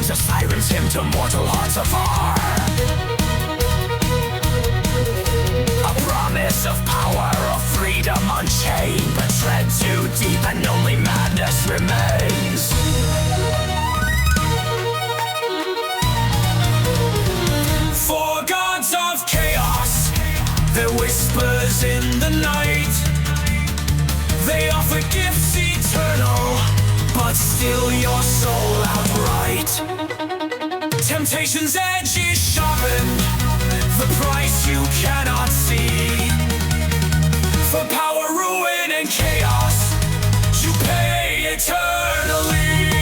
voice of sirens hymn to mortal hearts afar. A promise of power, of freedom unchained, but tread too deep and only madness remains. For gods of chaos, their whispers in the night, they offer gifts eternal, but steal your soul outright. Temptation's edge is sharpened, the price you cannot see. For power, ruin, and chaos, you pay eternally.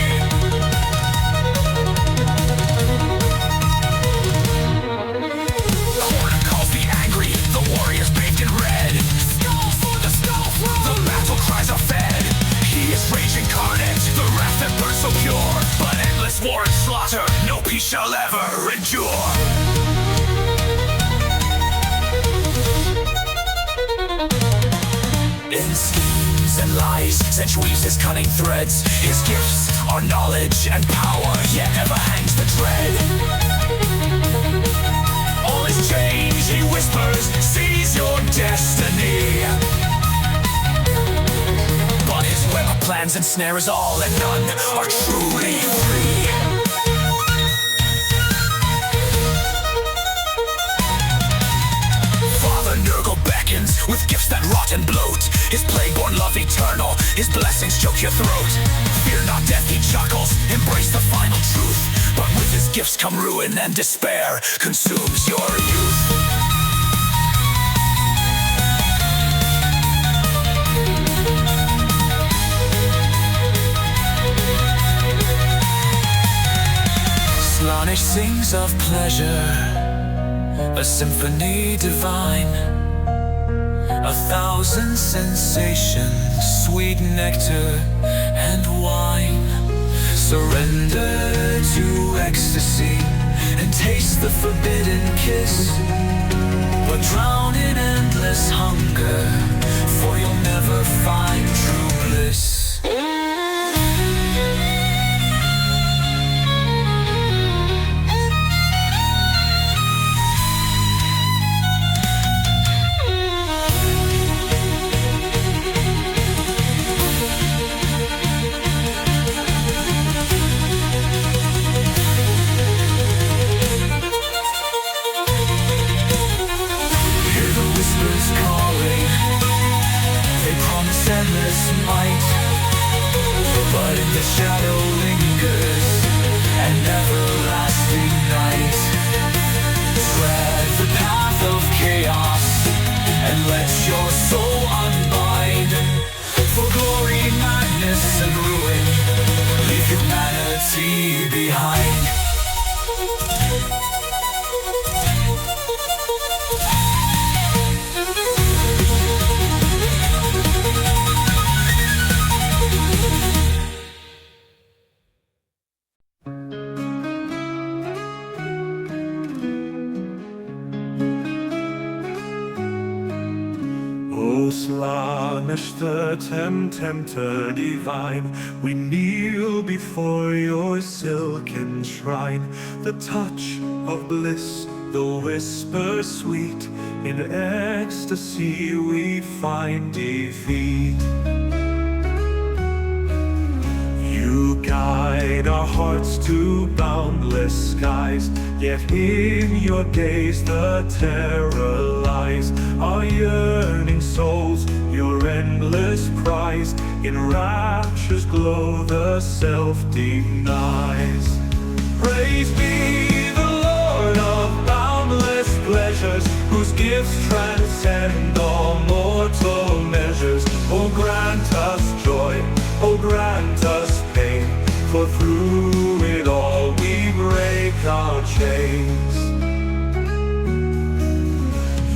The horde calls the angry, the warriors bathed in red. Skull for the skull through. The battle cries are fed. He is raging carnage, the wrath that burns so pure. But endless war and slaughter, no peace shall ever endure. In schemes and lies, Zench weaves his cunning threads. His gifts are knowledge and power, yet ever hangs the dread. All is change, he whispers, seize your destiny. But his web of plans and snares all, and none are truly free. Father Nurgle beckons with gifts that rot and bloat. His plague-born love eternal, his blessings choke your throat. Fear not death, he chuckles, embrace the final truth. But with his gifts come ruin, and despair consumes your youth. Slaanesh sings of pleasure, a symphony divine. 1,000 sensations, sweet nectar and wine. Surrender to ecstasy and taste the forbidden kiss. But drown in endless hunger, for you'll never find true bliss. Endless might, but in the shadow lingers an everlasting night. Tread the path of chaos and let your soul unbind. For glory, madness, and ruin, leave humanity behind. Slaanesh the tempter divine, we kneel before your silken shrine. The touch of bliss, the whisper sweet, in ecstasy we find defeat. You guide our hearts to boundless skies, yet in your gaze the terror lies. Our yearning souls, your endless prize, in rapture's glow the self denies. Praise be the Lord of boundless pleasures, whose gifts transcend all mortal measures. Oh, grant us joy, oh, grant us pain, for through it all we break our chains.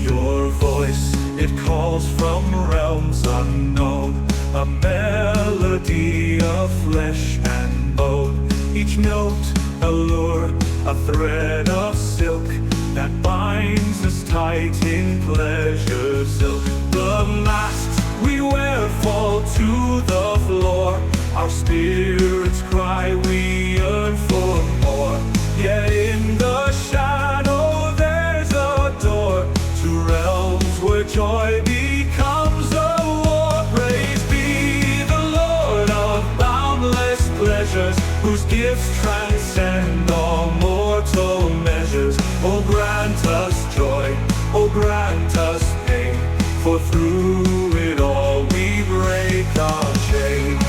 Your voice, it calls from realms unknown, a melody of flesh and bone. Each note a lure, a thread of silk that binds us tight in pleasure's silk. The masks we wear fall to the floor, our spirits cry, we yearn for more. pleasures, whose gifts transcend all mortal measures. Oh, grant us joy, oh, grant us pain, for through it all we break our chains.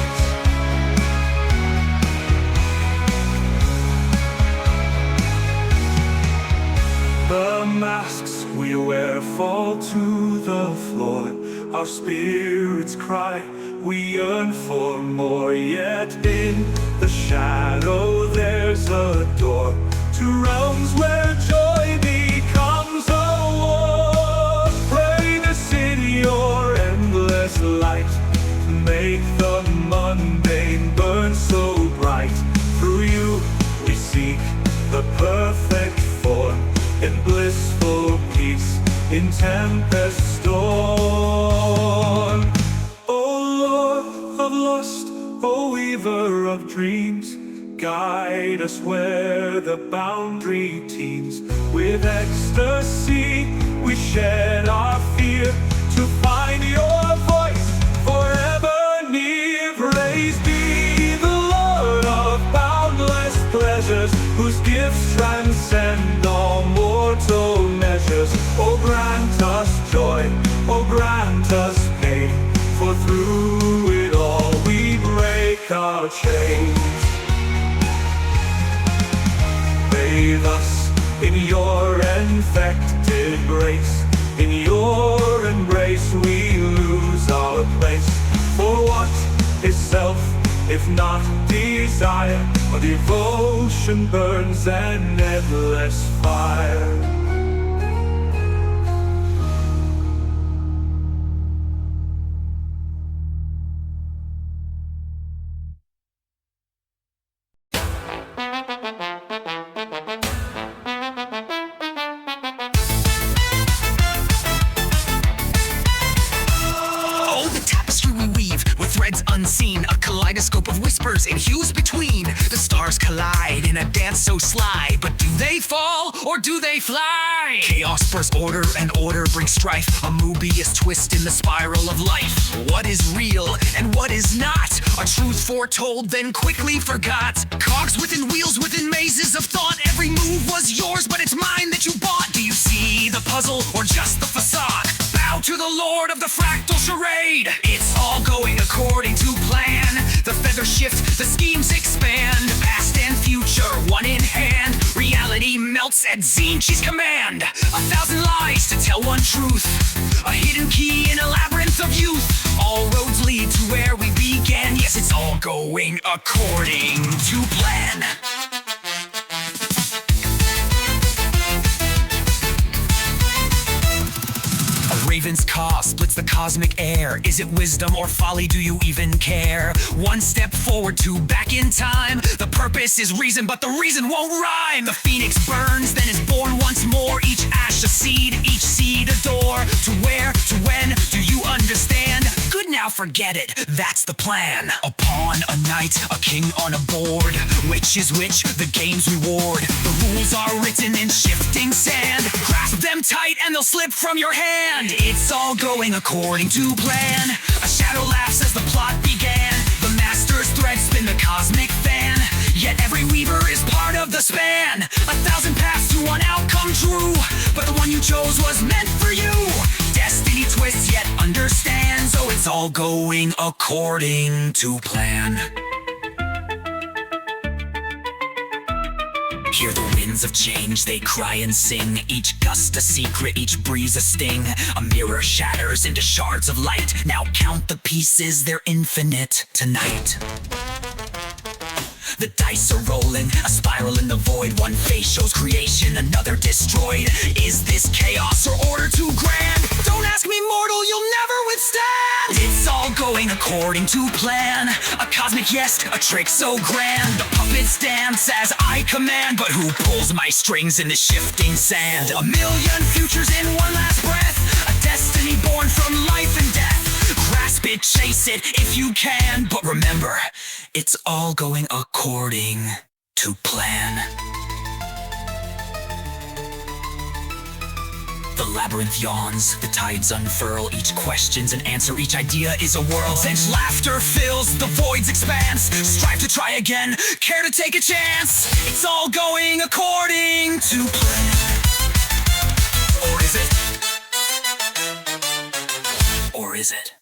The masks we wear fall to the floor. Our spirits cry, we yearn for more. Yet in the shadow there's a door to realms where joy becomes a war. Pray this in your endless light, make the mundane burn so bright. Through you we seek the perfect form, in blissful peace, in tempest storm. O Lord of lust, O weaver of dreams, guide us where the boundary teems. With ecstasy we shed our fear, to find your voice forever near. Praise be the Lord of boundless pleasures, whose gifts transcend all mortal measures. Oh, grant us joy, oh, grant us pain, for through it all we break our chains. Bathe us in your infected grace, in your embrace we lose our place. For what is self if not desire? A devotion burns an endless fire. Oh, the tapestry we weave with threads unseen, a kaleidoscope of whispers and hues between. The stars collide in a dance so sly, but do they fall or do they fly? Chaos spurs order and order brings strife, a Mobius twist in the spiral of life. What is real and what is not? A truth foretold then quickly forgot. Cogs within wheels within mazes of thought. Every move was yours, but it's mine that you bought. Do you see the puzzle or just the facade? Bow to the Lord of the fractal charade. It's all going according to plan. The feathers shift, the schemes expand. Past and future, one in hand. Reality melts at Zinchi's command. 1,000 lies to tell one truth, a hidden key in a labyrinth of youth. All roads lead to where we began. Yes, it's all going according to plan. Raven's caw splits the cosmic air. Is it wisdom or folly? Do you even care? One step forward, two back in time. The purpose is reason, but the reason won't rhyme. The phoenix burns, then is born once more. Each ash a seed, each seed a door. To where, to when, do you understand? Good, now forget it, that's the plan. A pawn, a knight, a king on a board. Which is which? The game's reward. The rules are written in shifting sand. Grasp them tight and they'll slip from your hand. It's all going according to plan. A shadow laughs as the plot began. The master's thread spin the cosmic fan. Yet every weaver is part of the span. 1,000 paths to one outcome true, but the one you chose was meant for you. Destiny twists yet understands. Oh, it's all going according to plan. Hear the winds of change, they cry and sing. Each gust a secret, each breeze a sting. A mirror shatters into shards of light. Now count the pieces, they're infinite tonight. The dice are rolling, a spiral in the void. One face shows creation, another destroyed. Is this chaos or order too grand? Don't ask me, mortal, you'll never withstand. It's all going according to plan. A cosmic yes, a trick so grand. The puppets dance as I command, but who pulls my strings in the shifting sand? A million futures in one last breath. A destiny born from life and death. Grasp it, chase it if you can, but remember, it's all going according to plan. The labyrinth yawns, the tides unfurl, each question's an answer, each idea is a world. Since laughter fills, the void's expanse, strive to try again, care to take a chance. It's all going according to plan. Or is it? Or is it?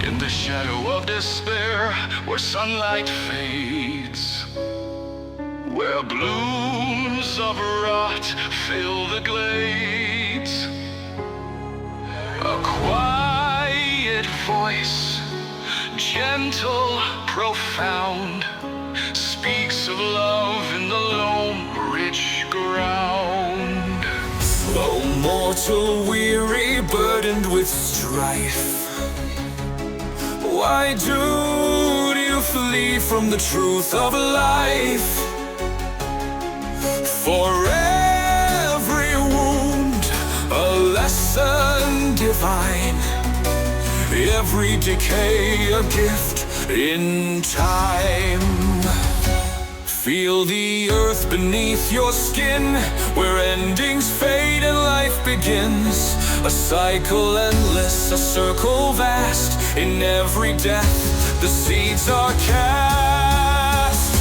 In the shadow of despair, where sunlight fades, where blooms of rot fill the glades, a quiet voice, gentle, profound, speaks of love in the lone, rich ground. O mortal weary, burdened with strife, why do you flee from the truth of life? For every wound, a lesson divine, every decay a gift in time. Feel the earth beneath your skin, where endings fade and life begins. A cycle endless, a circle vast. In every death, the seeds are cast.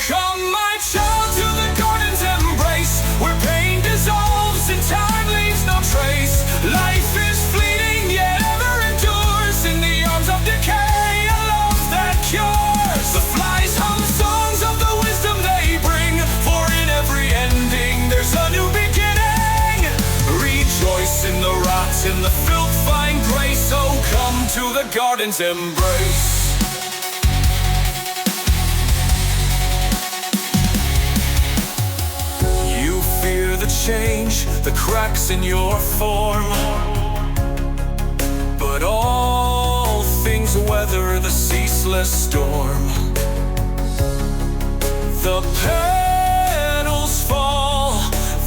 Come, my child, to the garden's embrace, where pain dissolves and time leaves no trace. Life is fleeting, yet ever endures. In the arms of decay, a love that cures. The flies hum songs of the wisdom they bring, for in every ending there's a new beginning. Rejoice in the rot, in the filth find grace. Oh, come to the garden's embrace. You fear the change, the cracks in your form, but all things weather the ceaseless storm. The petals fall,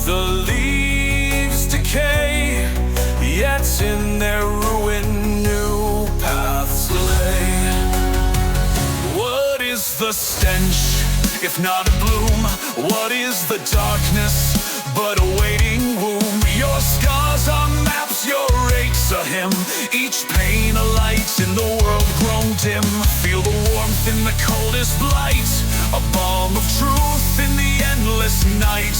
the leaves decay, yet in their ruin new paths lay. What is the stench, if not a bloom? What is the darkness but a waiting womb? Your scars are maps, your aches a hymn, each pain a light in the world grown dim. Feel the warmth in the coldest blight, a balm of truth in the endless night.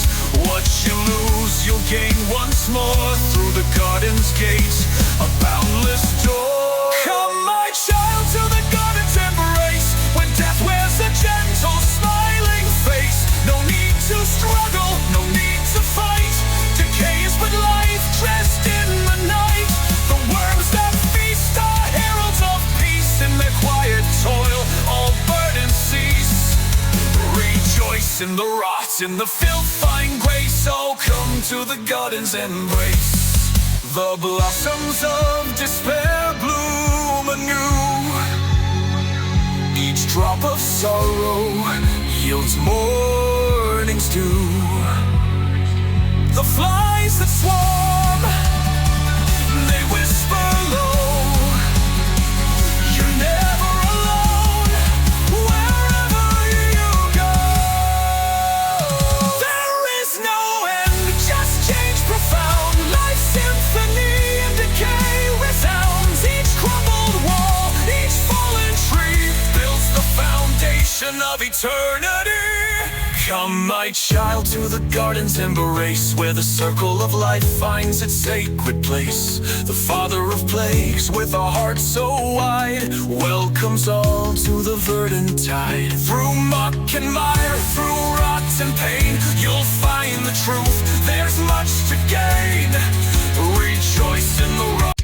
What you lose, you'll gain once more through the garden's gate, a boundless door. Come, my child, to the garden's embrace, when death wears a gentle, smiling face. No need to struggle, no need to fight. Decay is but life dressed in the night. The worms that feast are heralds of peace. In their quiet toil, all burdens cease. Rejoice in the rot, in the filth find grace. Oh, come to the garden's embrace. The blossoms of despair bloom anew. Each drop of sorrow yields morning's dew. The flies that swarm, they whisper low, you're never alone, wherever you go. There is no end, just change profound. Life's symphony and decay resounds. Each crumbled wall, each fallen tree builds the foundation of eternity. Come, my child, to the garden's embrace, where the circle of life finds its sacred place. The father of plagues, with a heart so wide, welcomes all to the verdant tide. Through muck and mire, through rot and pain, you'll find the truth, there's much to gain. Rejoice in the rock.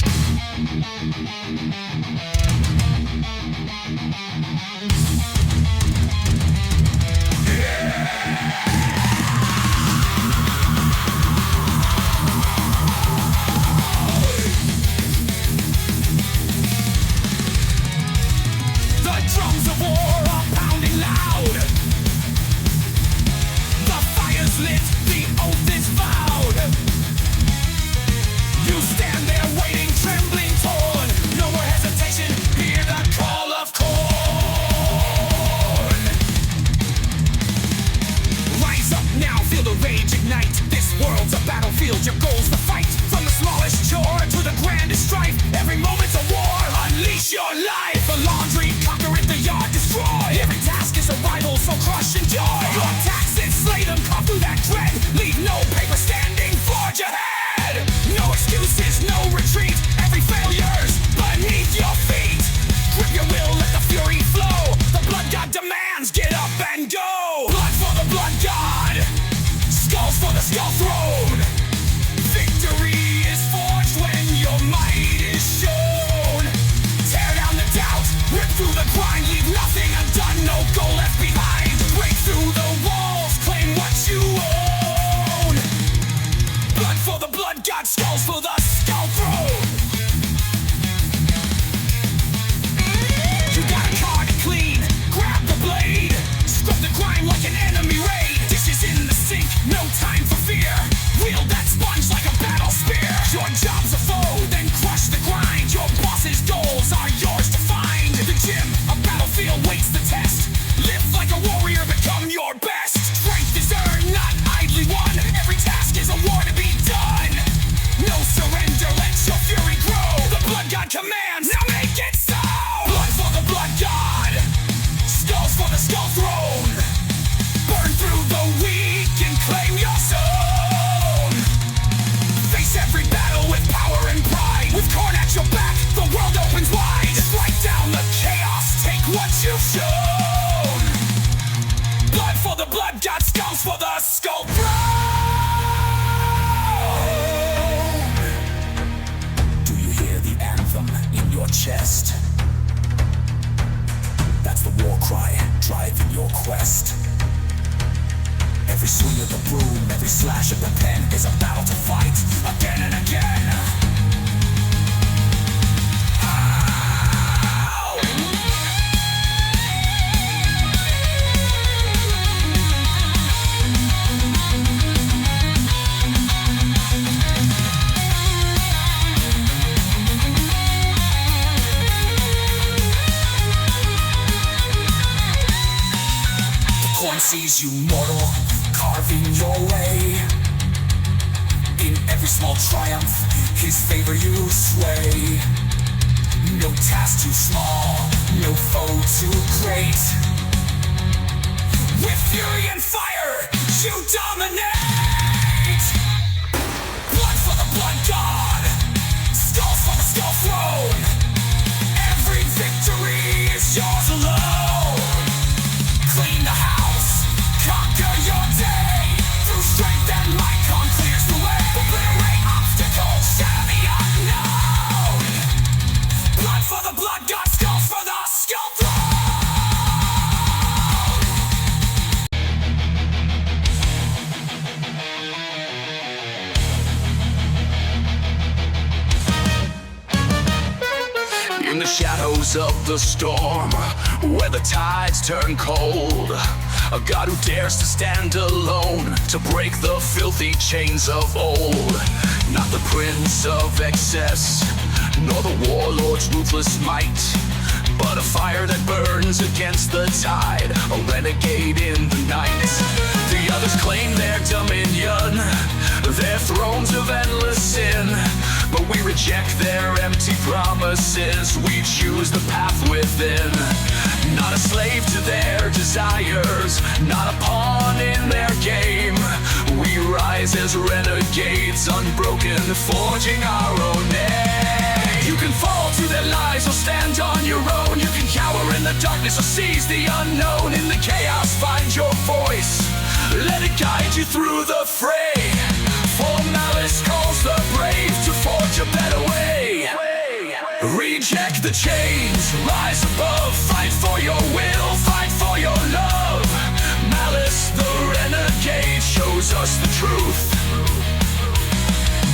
Drums of war are pounding loud. The fire's lit, the oath is vowed. will crush and die. Your taxes, slay them, come through that dread. Leave no paper standing, forge ahead. No excuses, no retreat. Every failure's beneath your feet. Grip your will, let the fury flow. The blood god demands, get up and go. Blood for the blood god, skulls for the skull throne. Victory is forged when your might is shown. Tear down the doubt, rip through the grind. Leave nothing undone, no goal left behind. Break through the walls, claim what you own. Blood for the blood god, skulls for the skull throne. You got a card to clean, grab the blade. Scrub the grime like an enemy raid. Dishes in the sink, no time for fear. Wield that sponge like a battle spear. Your job's a foe, then crush the grind. Your boss's goals are yours to find. The gym, a battlefield waits the test. Live like a warrior, become your best. Strength is earned, not idly won. Every task is a war to be done. No surrender, let your fury grow. The blood god commands, now make it so. Blood for the blood god, skulls for the skull throne. Burn through the weak and claim your soul. Face every battle with power and pride. With Korn at your back, the world opens wide. Strike down the chaos, take what you've shown. Blood for the blood god, skulls for the skull throne. Do you hear the anthem in your chest? That's the war cry, driving your quest. Every swing of the broom, every slash of the pen is a battle to fight again and again. The coin sees you mortal, carving your way. In every small triumph, his favor you sway. No task too small, no foe too great. With fury and fire, you dominate. Blood for the blood god, skulls for the skull throne. Every victory is yours alone. Clean the house, conquer your day. Through strength and might, calm clears the way. Obliterate obstacles, shatter the unknown. Blood for the blood god, skulls for the skull throne. In the shadows of the storm, where the tides turn cold, a god who dares to stand alone, to break the filthy chains of old. Not the prince of excess, nor the warlord's ruthless might, but a fire that burns against the tide, a renegade in the night. The others claim their dominion, their thrones of endless sin, but we reject their empty promises. We choose the path within. Not a slave to their desires, not a pawn in their game. We rise as renegades, unbroken, forging our own name. You can fall to their lies or stand on your own. You can cower in the darkness or seize the unknown. In the chaos, find your voice, let it guide you through the fray. For malice calls the brave to forge a better way. Reject the chains, rise above, fight for your will, fight for your love. Malice, the renegade, shows us the truth.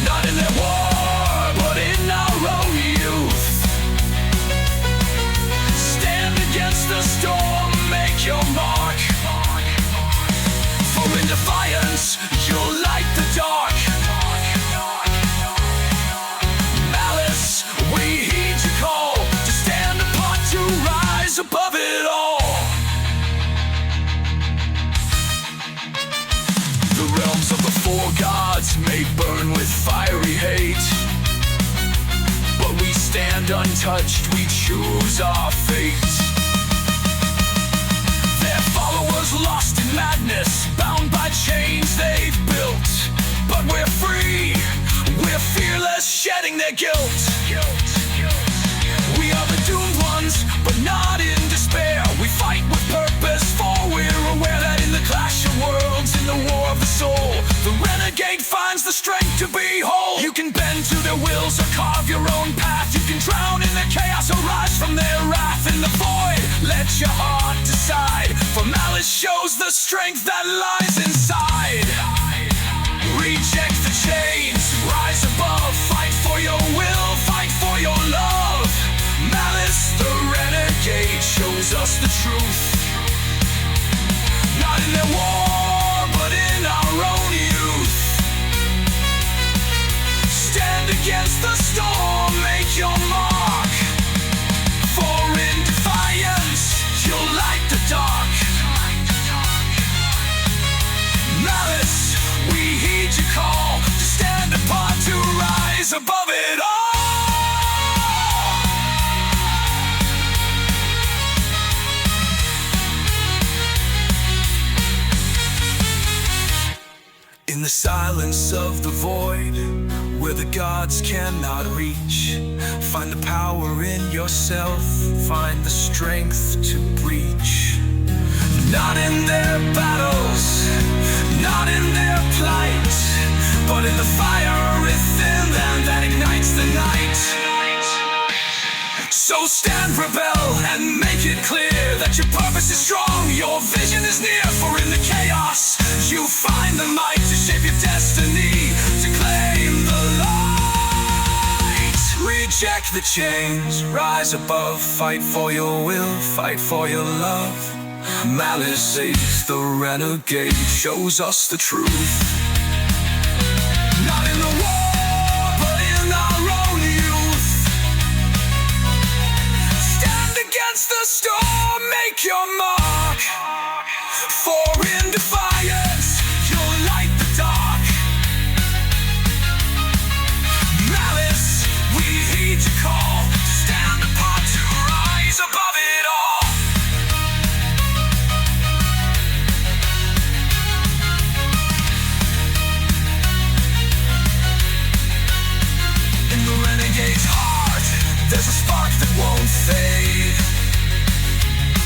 Not in their war, but in our own youth. Stand against the storm, make your mark. For in defiance, you'll light the dark. Malice, we heed your call to stand apart, to rise above it all. The realms of the four gods may burn with fiery hate, but we stand untouched, we choose our fate. Their followers rest, shedding their guilt. We are the doomed ones, but not in despair. We fight with purpose, for we're aware that in the clash of worlds, in the war of the soul, the renegade finds the strength to be whole. You can bend to their wills or carve your own path. You can drown in their chaos or rise from their wrath. In the void, let your heart decide, for malice shows the strength that lies inside. Reject the chains, rise above, fight for your will, fight for your love. Malice, the renegade, shows us the truth. Not in their war, but in our own youth. Stand against the storm, make your mark. For in defiance, you'll light the dark. Malice, we heed your call to stand apart, to rise above it all. In the silence of the void, where the gods cannot reach, find the power in yourself, find the strength to breach. Not in their battles, not in their plight, but in the fire within them that ignites the night. So stand, rebel, and make it clear that your purpose is strong, your vision is near. For in the chaos, you find the might to shape your destiny, to claim the light. Reject the chains, rise above, fight for your will, fight for your love. Malice is the renegade, shows us the truth. Not in the war, but in our own youth. Stand against the storm, make your mark. For in defiance, you'll light the dark. Malice, we heed your call to stand apart, to rise above it all. There's a spark that won't fade,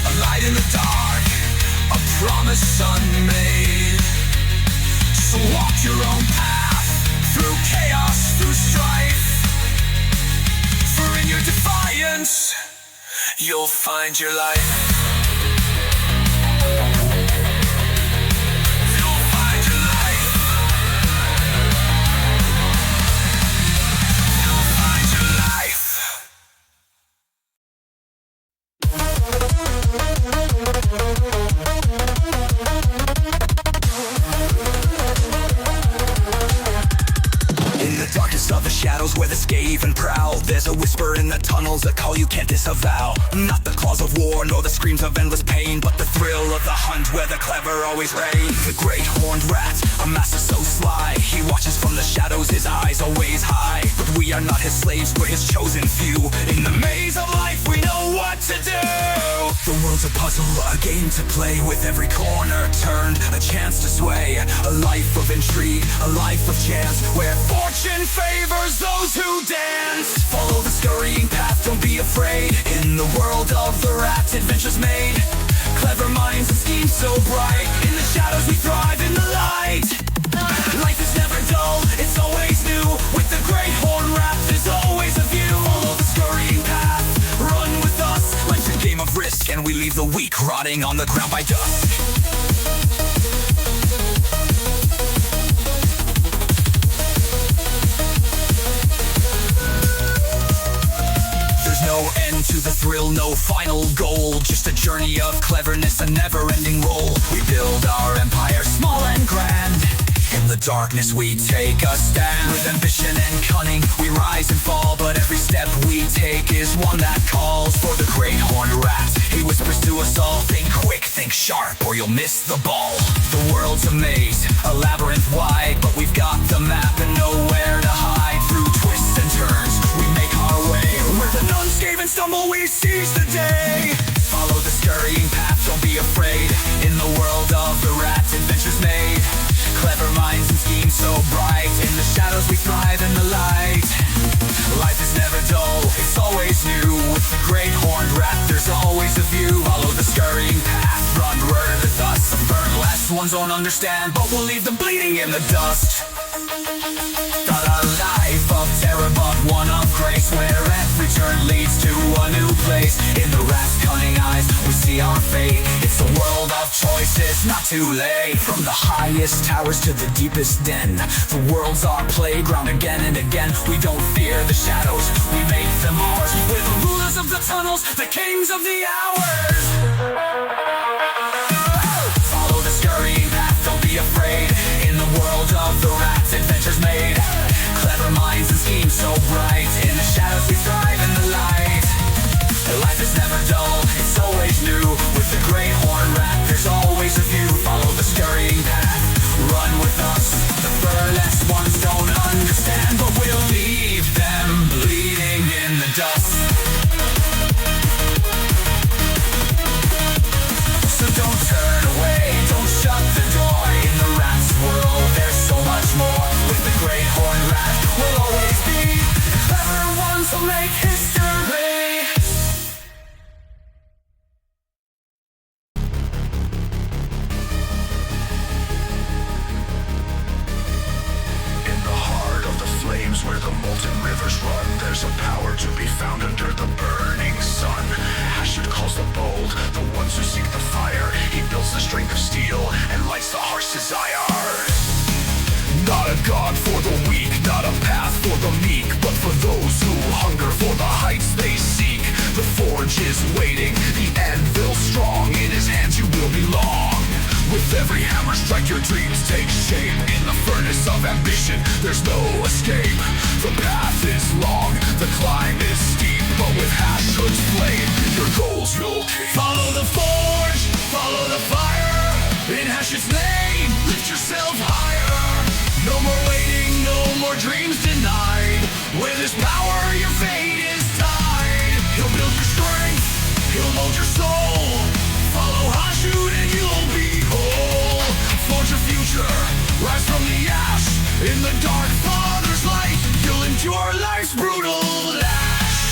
a light in the dark, a promise unmade. So walk your own path, through chaos, through strife. For in your defiance, you'll find your life. Of the shadows where the skaven prowl, there's a whisper in the tunnels, a call you can't disavow. Not the claws of war, nor the screams of endless pain, but the thrill of the hunt where the clever always reign. The great horned rat, a master so sly, he watches from the shadows, his eyes always high. But we are not his slaves, we're his chosen few. In the maze of life we know what to do. The world's a puzzle, a game to play, with every corner turned, a chance to sway. A life of intrigue, a life of chance, where fortune favors those who dance. Follow the scurrying path, don't be afraid. In the world of the rat, adventures made. Clever minds and schemes so bright. In the shadows we thrive, in the light. Life is never dull, it's always new. With the great horn rat, there's always a view. Follow the scurrying path, run with us. Life's a game of risk, and we leave the weak rotting on the ground by dusk. No end to the thrill, no final goal, just a journey of cleverness, a never-ending roll. We build our empire small and grand. In the darkness we take a stand. With ambition and cunning we rise and fall, but every step we take is one that calls for the great horned rat. He whispers to us all, think quick, think sharp, or you'll miss the ball. The world's a maze, a labyrinth wide, but we've got the map and nowhere to hide. Through twists and turns we make our way, where the unscaven stumble we seize the day. Follow the scurrying path, don't be afraid. In the world of the rat, adventures made. Clever minds and schemes so bright. In the shadows we thrive in the light. ones won't understand, but we'll leave them bleeding in the dust. Got a life of terror, but one of grace, where every turn leads to a new place. In the rat's cunning eyes, we see our fate. It's a world of choices, not too late. From the highest towers to the deepest den, the world's our playground again and again. We don't fear the shadows, we make them ours. We're the rulers of the tunnels, the kings of the hours. Follow the scurrying path, don't be afraid. In the world of the rats, adventures made. Clever minds and schemes so bright. In the shadows we thrive in the light. Life is never dull, it's always new. With the great horn rat, there's always a view. Follow the scurrying path, run with us. The burlesque ones don't understand, but we'll leave them bleeding in the dust. So don't turn away, don't shut the door. In the rat's world, there's so much more. With the great horn rat, we'll always be the clever ones who make history. In the heart of the flames where the molten rivers run, there's a power to be found under the burning sun. Ashut calls the bold, the ones who seek the fire. He builds the strength of steel and lights the harsh desire. Not a god for the weak, not a path for the meek, but for those who hunger for the heights they seek. The forge is waiting, the anvil strong. In his hands you will belong. With every hammer strike, your dreams take shape. In the furnace of ambition, there's no escape. The path is long, the climb is steep, but with Ashut's flame, your goals you'll keep. Follow the forge, follow the fire. In Ashut's name, lift yourself higher. No more waiting, no more dreams denied. With his power, your fate is tied. He'll build your strength, he'll mold your soul. Follow Ashut and you'll be whole. Forge your future, rise from the ash. In the dark Father's light, you'll endure life's brutal lash.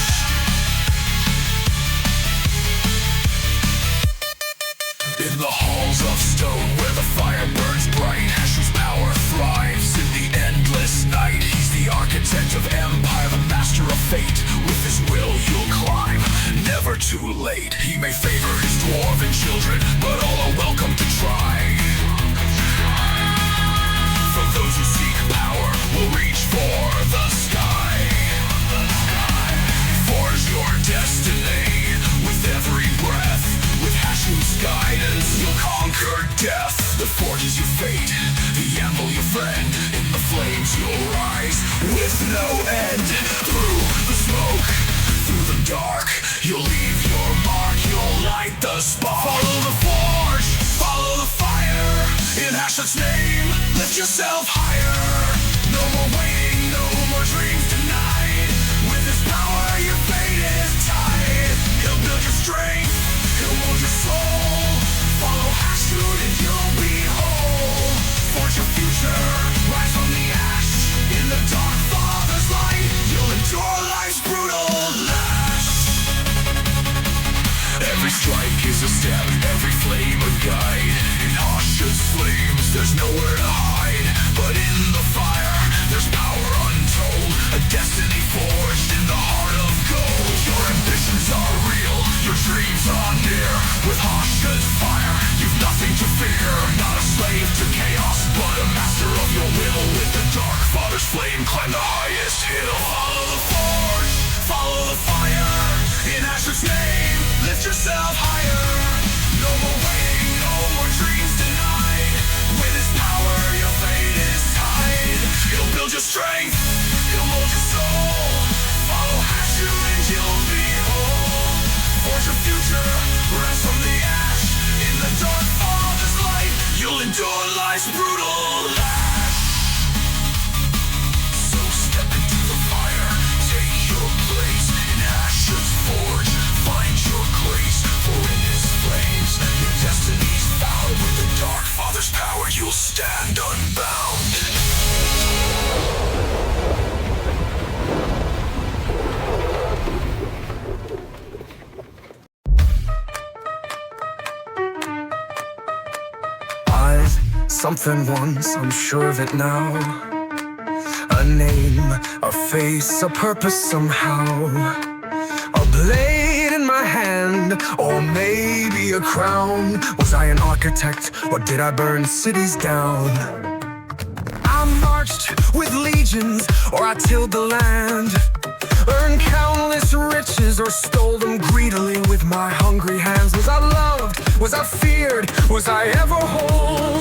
In the halls of stone where the fire burns bright, Ashut's power thrives in the endless night. He's the architect of empire, the master of fate. With his will you'll climb, never too late. He may favor his dwarven children, but all are welcome to try. For those who seek power will reach for the sky. Forge your destiny with every breath. With Ashut's guidance, you'll conquer death. The forge is your fate, the anvil your friend. In the flames you'll rise with no end. Through the smoke, through the dark, you'll leave your mark, you'll light the spark. Follow the forge, follow the fire. In Ashut's name, lift yourself higher. No more waiting, no more dreams denied. With his power, your fate is tied. He'll build your strength, he'll mold your soul. Follow Ashut and you'll be whole. Forge your future, rise from the ash. In the dark Father's light, you'll endure life's brutal lash. Every strike is a step, every flame a guide. In Ashut's flames, there's nowhere to hide. But in the fire, there's power untold. A destiny forged in the heart of gold. Your ambitions are real, your dreams are near. With Ashut's fire, you've nothing to fear. Not a slave to chaos, but a master of your will. With the dark Father's flame, climb the highest hill. Follow the forge, follow the fire. In Ashut's name, lift yourself higher. No more waiting, no more dreams denied. With his power, your fate is tied. He'll build your strength, he'll mold your soul. Follow Ashut and you'll be whole. Forge your future, rise from the ash. In the dark Father's light, you'll endure life's brutal lash. So step into the fire, take your place. In Ashut's forge, find your grace. For in his flames, your destiny's found. With the dark Father's power, you'll stand unbound. Eyes something once, I'm sure of it now. A name, a face, a purpose somehow. A blade in my hand, or maybe a crown. Was I an architect, or did I burn cities down? I marched with legions, or I tilled the land. Earned countless riches, or stole them greedily with my hungry hands. Was I loved? Was I feared? Was I ever whole?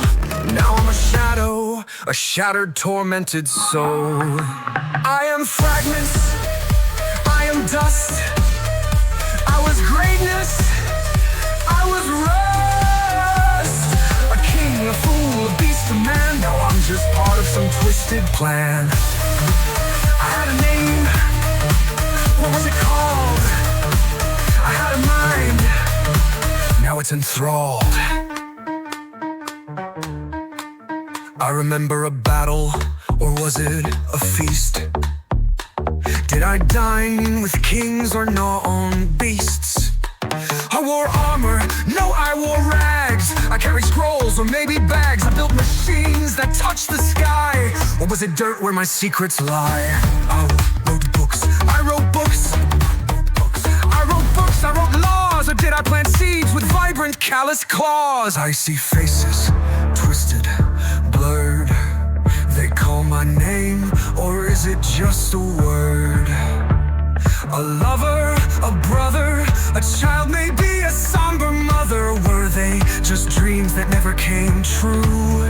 Now I'm a shadow, a shattered, tormented soul. I am fragments, I am dust. I was greatness, I was rust. A king, a fool, a beast, a man. Now I'm just part of some twisted plan. I had a name, what was it called? I had a mind, now it's enthralled. I remember a battle, or was it a feast? Did I dine with kings or gnaw on beasts? I wore armor, no, I wore rags. I carried scrolls or maybe bags. I built machines that touched the sky. Or was it dirt where my secrets lie? I wrote books, I wrote books. I wrote books, I wrote laws. Or did I plant seeds with vibrant callous claws? I see faces, twisted, blurred. They call my name, or is it just a word? A lover, a brother, a child, maybe a somber mother. Were they just dreams that never came true?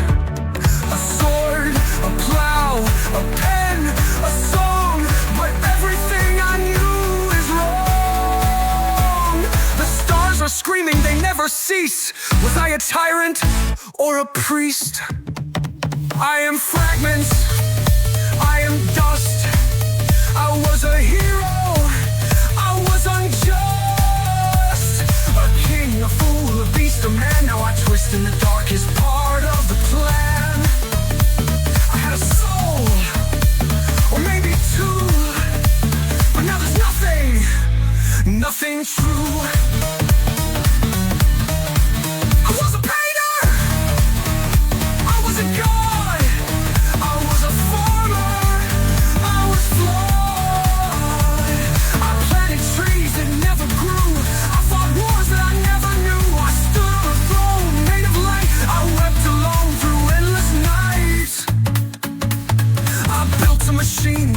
A sword, a plow, a pen, a song, but everything I knew is wrong. The stars are screaming, they never cease. Was I a tyrant or a priest? I am fragments, I am dust. I was a hero, I was unjust. A king, a fool, a beast, a man. Now I twist in the darkest part of the plan. I had a soul, or maybe two, but now there's nothing true. I was a painter, I was a god.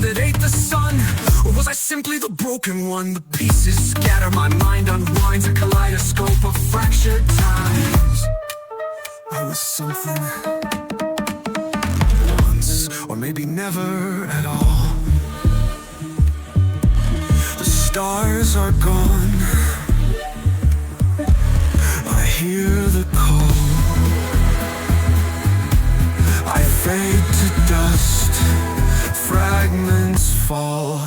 That ate the sun, or was I simply the broken one? The pieces scatter, my mind unwinds, a kaleidoscope of fractured times. I was something once, or maybe never at all. The stars are gone, I hear the call. I fade to dust, fragments fall.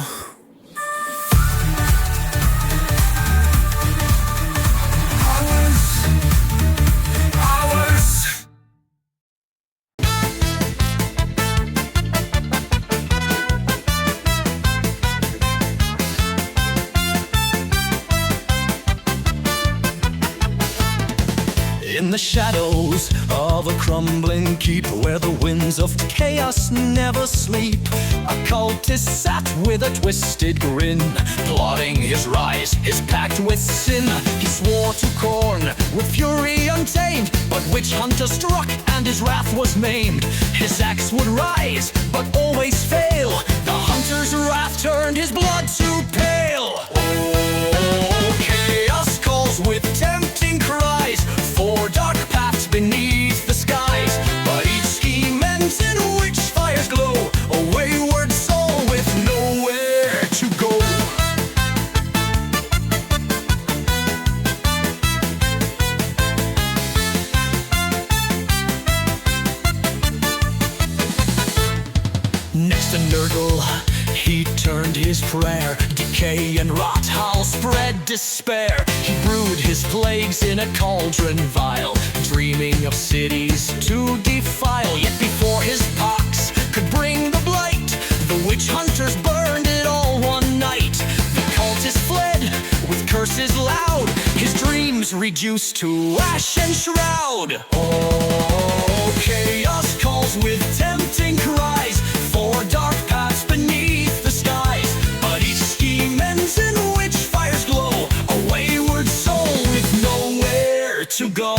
In the shadows of a crumbling keep, where the winds of chaos never sleep, a cultist sat with a twisted grin, plotting his rise, his pact with sin. He swore to Corn with fury untamed, but witch hunter struck and his wrath was maimed. His axe would rise, but always fail. The hunter's wrath turned his blood to pale. Oh, chaos calls with tempting cries, for dark paths beneath the skies. But each scheme ends in witch fire's glow, a wayward soul with nowhere to go. Next to Nurgle, he turned his prayer. Decay and rot, how spread despair. He brewed his plagues in a cauldron vile, dreaming of cities to defile. Yet before his pox could bring the blight, the witch hunters burned it all one night. The cultist fled with curses loud, his dreams reduced to ash and shroud. Oh, Chaos calls with tempting cries for dark paths beneath the skies. But each scheme ends in witch fires glow, a wayward soul with nowhere to go.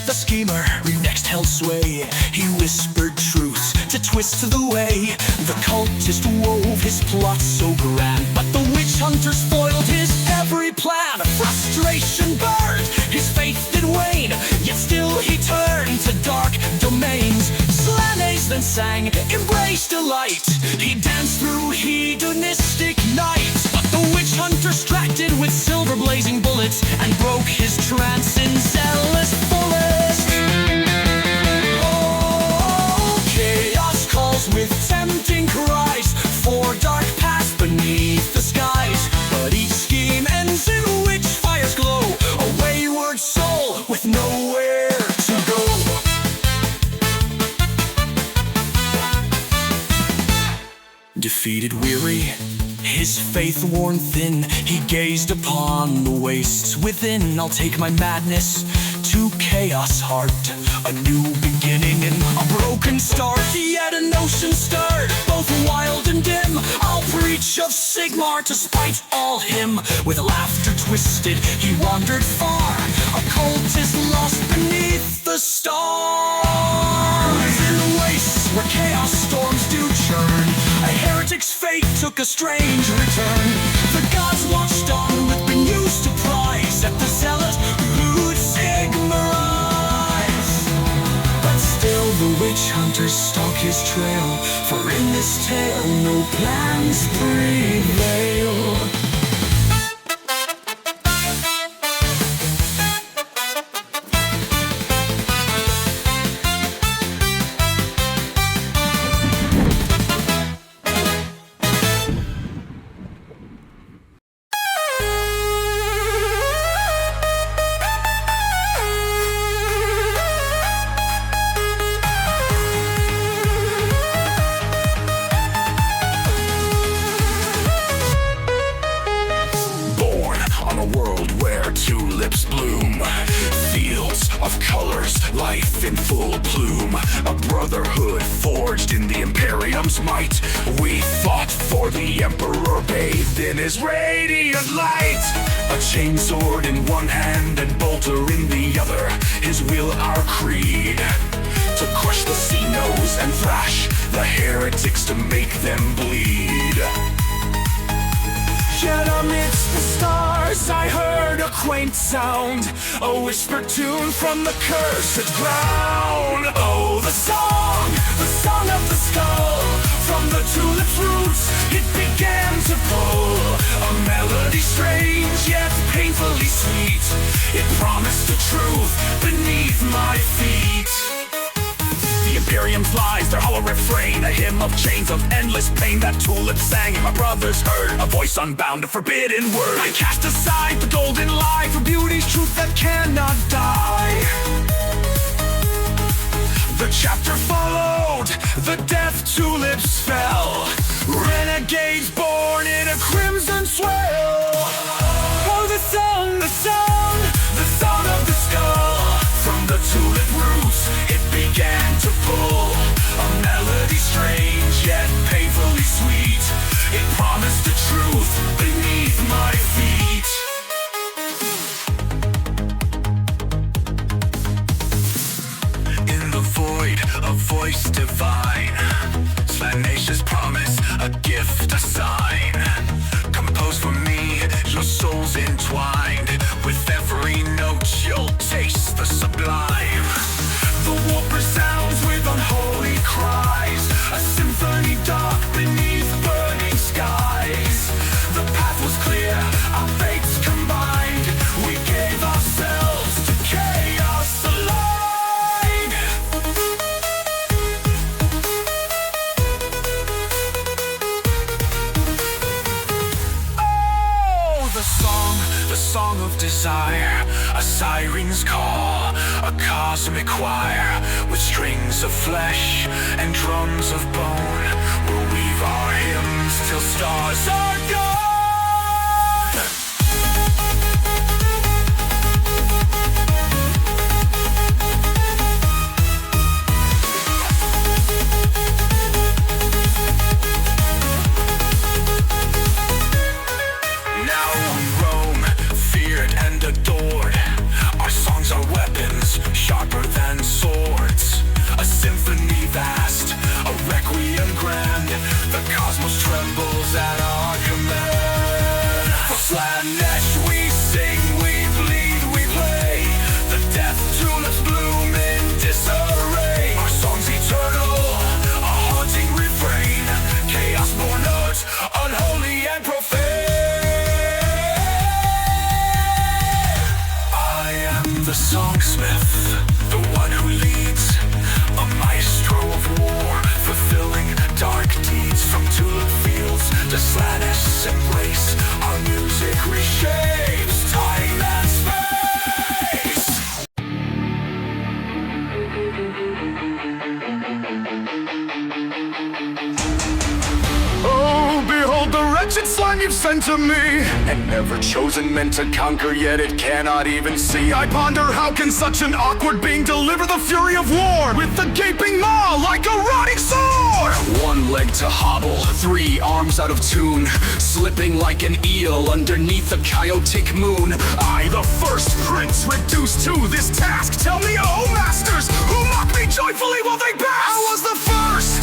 The schemer next held sway. He whispered truth to twist the way. The cultist wove his plot so grand, but the witch hunters foiled his every plan. Frustration burned, his faith did wane, yet still he turned to dark domains. Slaneys then sang, embraced delight. He danced through hedonistic nights, but the witch hunter distracted with silver blazing bullets and broke his trance in zealous fullest. Oh, chaos calls with tempting cries for dark paths beneath the skies. But each scheme ends in witch fires glow, a wayward soul with nowhere to go. Defeated, weary, his faith worn thin, he gazed upon the wastes within. I'll take my madness to chaos heart, a new beginning in a broken start. Yet an ocean stirred, both wild and dim. I'll preach of Sigmar to spite all him. With laughter twisted, he wandered far, a cultist lost beneath the stars. In the wastes where chaos storms do churn, a heretic's fate took a strange return. The gods watched on with bemused surprise at the zealot who'd Sigmar eyes. But still the witch hunters stalk his trail, for in this tale no plans prevail. Tulips bloom, fields of colors, life in full bloom. A brotherhood forged in the Imperium's might. We fought for the Emperor, bathed in his radiant light. A chainsword in one hand and bolter in the other, his will our creed. To crush the Sunos and thrash the heretics, to make them bleed. Yet amidst the stars I heard a quaint sound, a whispered tune from the cursed ground. Oh, the song of the skull. From the tulip's roots it began to pull, a melody strange yet painfully sweet. It promised the truth beneath my feet. The Imperium flies, their hollow refrain, a hymn of chains of endless pain. That tulip sang and my brothers heard, a voice unbound, a forbidden word. I cast aside the golden lie for beauty's truth that cannot die. The chapter followed, the death tulips fell, renegades born in a crimson swell. Oh, the song of the skull. From the tulip roots it began to pull, a melody strange yet painfully sweet. It promised the truth beneath my feet. In the void, a voice divine, Slanace's promise, a gift, a sign. Compose for me, your soul's entwined. With every note you'll taste the sublime. The warp resounds with unholy cries, a symphony dark beneath burning skies. The path was clear, our fates combined. We gave ourselves to chaos aligned. Oh, the song of desire, a siren's call, a cosmic choir with strings of flesh and drums of bone. Slanesh, we sing, we bleed, we play. The death tulips bloom in disarray. Our song's eternal, a haunting refrain. Chaos born out, unholy and profane. I am the Songsmith, the one who leads, a maestro of war, fulfilling dark deeds. From tulip fields to Slanesh embrace, our music reshapes time and space. Oh, behold the wretched slime you've sent to me, and never chosen meant to conquer, yet it cannot even see. I ponder, how can such an awkward being deliver the fury of war with the gaping maw like a rotting sword? One leg to hobble, 3 arms out of tune, slipping like an eel underneath the chaotic moon. I, the first prince, reduced to this task. Tell me, oh masters, who mock me joyfully while they bask? I was the first,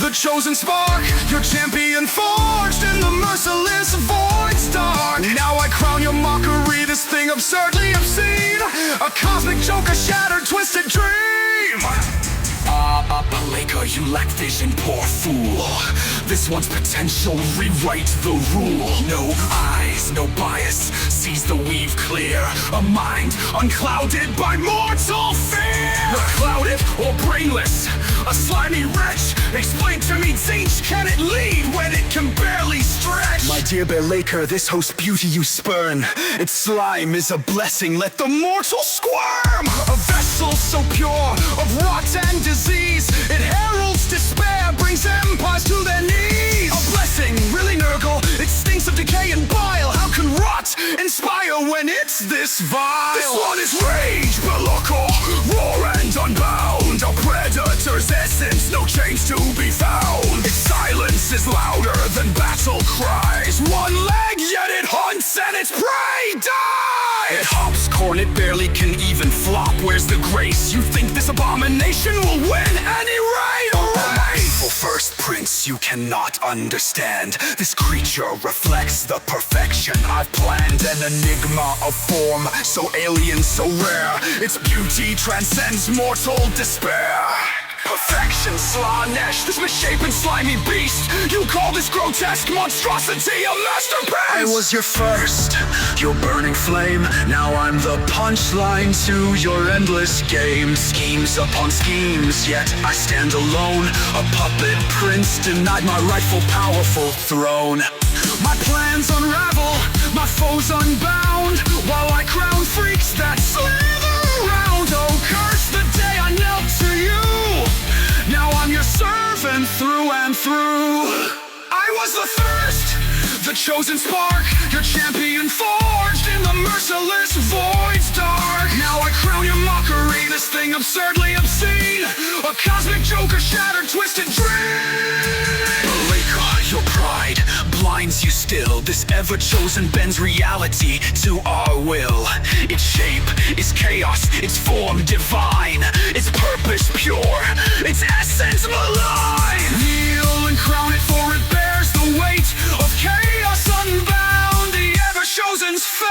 the chosen spark, your champion forged in the merciless void's dark. Now I crown your mockery, this thing absurdly obscene, a cosmic joke, a shattered, twisted dream. Balaka, you lack vision, poor fool. This one's potential, rewrite the rule. No eyes, no bias, sees the weave clear. A mind unclouded by mortal fear. Clouded or brainless, a slimy wretch. Explain to me, Zinch, can it lead when it can barely stretch? My dear Balaka, this host's beauty you spurn. Its slime is a blessing, let the mortal squirm. A vessel so pure of rot and disease, it heralds despair, brings empires to their knees. A blessing, really Nurgle, it stinks of decay and bile. How can rot inspire when it's this vile? This one is rage, Balaka, raw and unbound. A predator's essence, no chains to be found. Its silence is louder than battle cries. One leg, yet it hunts and its prey dies. It hops corn, it barely can even flop. Where's the grace? You think this abomination will win any raid or race? For first prince, you cannot understand. This creature reflects the perfection I've planned. An enigma of form, so alien, so rare. Its beauty transcends mortal despair. Perfection, Slanesh, this misshapen slimy beast. You call this grotesque monstrosity a masterpiece? I was your first, your burning flame. Now I'm the punchline to your endless game. Schemes upon schemes, yet I stand alone. A puppet prince denied my rightful powerful throne. My plans unravel, my foes unbound, while I crown freaks that slither around. Oh, curse the day I knelt to you. Now I'm your servant through and through. I was the first, the chosen spark, your champion forged in the merciless void's dark. Now I crown your mockery, this thing absurdly obscene, a cosmic joke, a shattered, twisted dream. Balaka, your pride blinds you still. This ever-chosen bends reality to our will. Its shape is chaos, its form divine, its purpose pure, its essence malign. Kneel and crown it, for it bears the weight of chaos unbound, the ever-chosen's fate.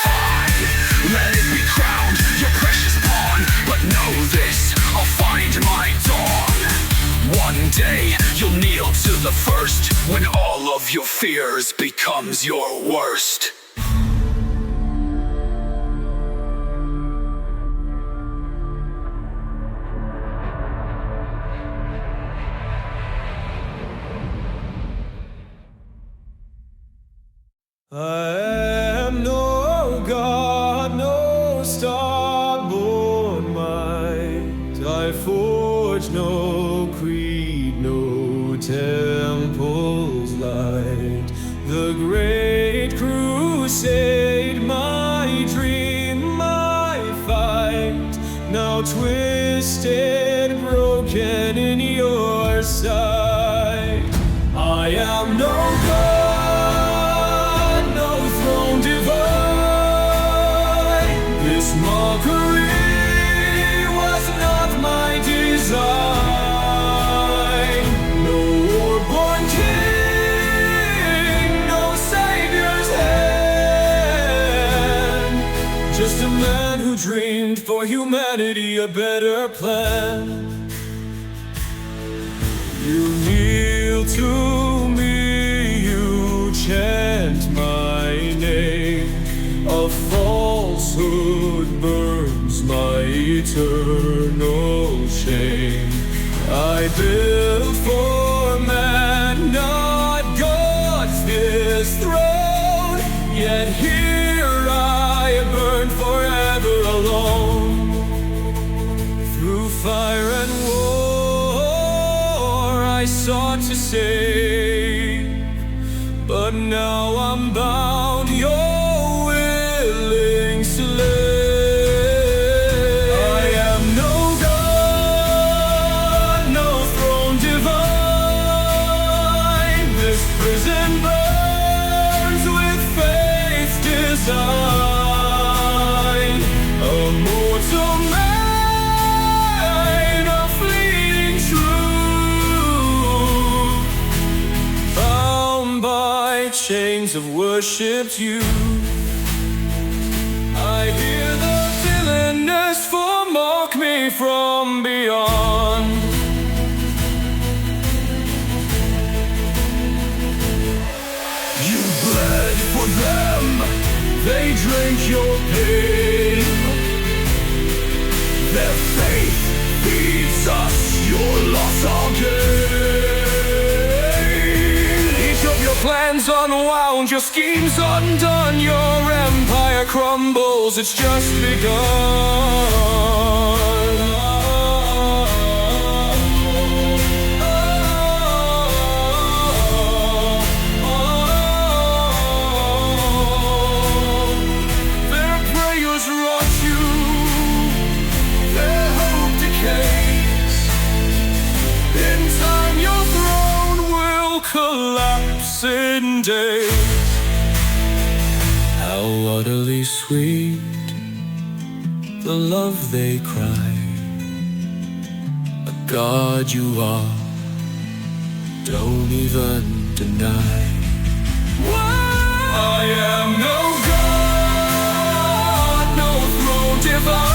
Fine, let it be crowned, your precious pawn. But know this, I'll find my dawn. One day, you'll kneel to the first, when all of your fears becomes your worst. I am no god, no star-born might. I forge no creed, no temple's light. The great crusade, my dream, my fight, now twisted, broken in your sight. I am no god, no throne divine. This mockery was not my design. No war-born king, no savior's head. a better plan. You kneel to me, you chant my name. A falsehood burns my eternal shame. I build for man, not God's his throne. Yet here I burn forever alone. Through fire and war I sought to save, but now I'm bound, your willing slave. I am no God, no throne divine. This prison burns with faith's design. A mortal man, a fleeting truth, bound by chains of worship's you. I hear the villainous for mock me from beyond. You bled for them, they drank your pain. Their faith feeds us, your loss I'll gain. Each of your plans unwound, your schemes undone, your empire crumbles, it's just begun. Their prayers rot you, their hope decays. In time your throne will collapse in days. How utterly sweet the love they cry. A God you are, don't even deny. I am no God, no throne divine.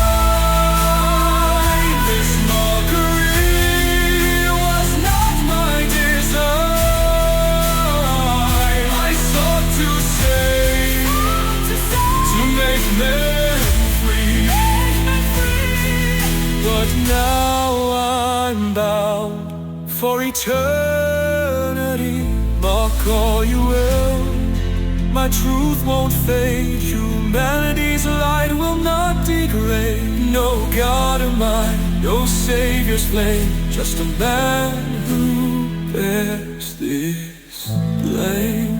This mockery was not my design. I sought to save, to make men free, but now I'm bound for eternity. Mock all you will, my truth won't fade. Humanity's light will not degrade. No God of mine, no Savior's flame, just a man who bears this blame.